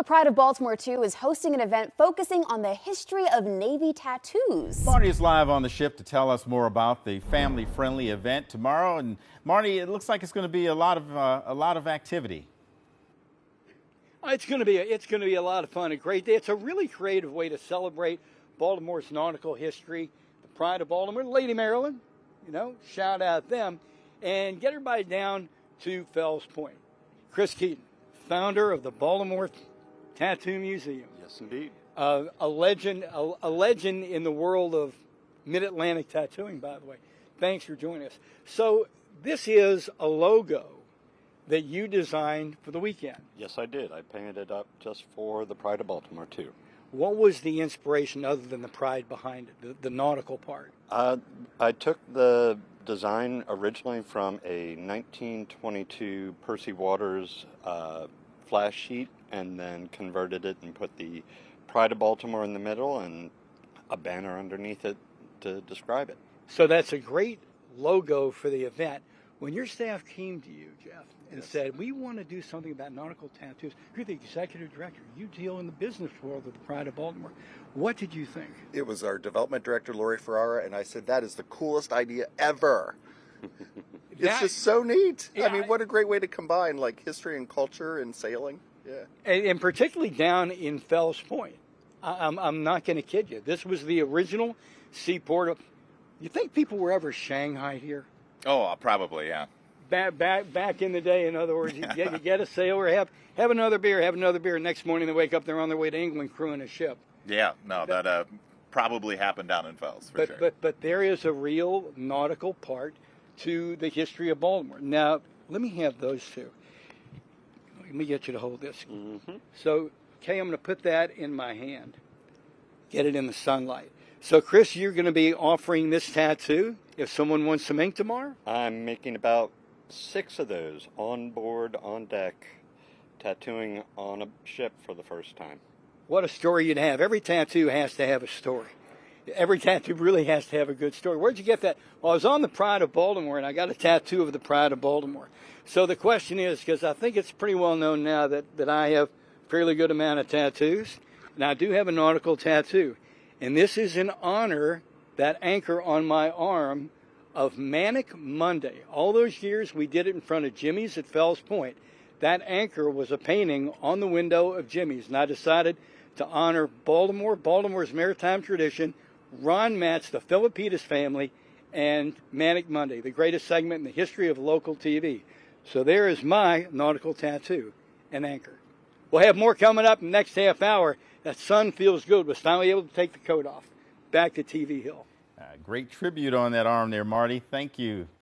the Pride of Baltimore II is hosting an event focusing on the history of Navy tattoos. Marty is live on the ship to tell us more about the family-friendly event tomorrow. And Marty, it looks like it's going to be a lot of activity. It's going to be a lot of fun. A great day. It's a really creative way to celebrate Baltimore's nautical history. The Pride of Baltimore, Lady Maryland, shout out them, and get everybody down to Fells Point. Chris Keaton, founder of the Baltimore Tattoo Museum. Yes, indeed. A legend in the world of mid-Atlantic tattooing, by the way. Thanks for joining us. So this is a logo that you designed for the weekend. Yes, I did. I painted it up just for the Pride of Baltimore II. What was the inspiration other than the pride behind it, the nautical part? I took the design originally from a 1922 Percy Waters flash sheet and then converted it and put the Pride of Baltimore in the middle and a banner underneath it to describe it. So that's a great logo for the event. When your staff came to you, Jeff, and said, we want to do something about nautical tattoos, you're the executive director, you deal in the business world of the Pride of Baltimore. What did you think? It was our development director, Lori Ferrara, and I said, that is the coolest idea ever. It's just so neat. Yeah, I mean, what a great way to combine like history and culture and sailing. Yeah. And particularly down in Fells Point. I'm not going to kid you. This was the original seaport. You think people were ever Shanghai here? Oh, probably, yeah. Back in the day, in other words, you get a sailor, have another beer. Next morning they wake up, they're on their way to England crewing a ship. Yeah, no, that probably happened down in Fells, for sure. But there is a real nautical part to the history of Baltimore. Now, let me have those two. Let me get you to hold this. Mm-hmm. So, Kay, I'm going to put that in my hand. Get it in the sunlight. So, Chris, you're going to be offering this tattoo if someone wants some ink tomorrow? I'm making about 6 of those on board, on deck, tattooing on a ship for the first time. What a story you'd have. Every tattoo has to have a story. Every tattoo really has to have a good story. Where'd you get that? Well, I was on the Pride of Baltimore, and I got a tattoo of the Pride of Baltimore. So the question is, because I think it's pretty well known now that I have a fairly good amount of tattoos, and I do have a nautical tattoo. And this is in honor, that anchor on my arm, of Manic Monday. All those years we did it in front of Jimmy's at Fells Point. That anchor was a painting on the window of Jimmy's, and I decided to honor Baltimore, Baltimore's maritime tradition, Ron Matz, the Filipinas family, and Manic Monday, the greatest segment in the history of local TV. So there is my nautical tattoo, an anchor. We'll have more coming up in the next half hour. That sun feels good. Was finally able to take the coat off. Back to TV Hill. Great tribute on that arm there, Marty. Thank you.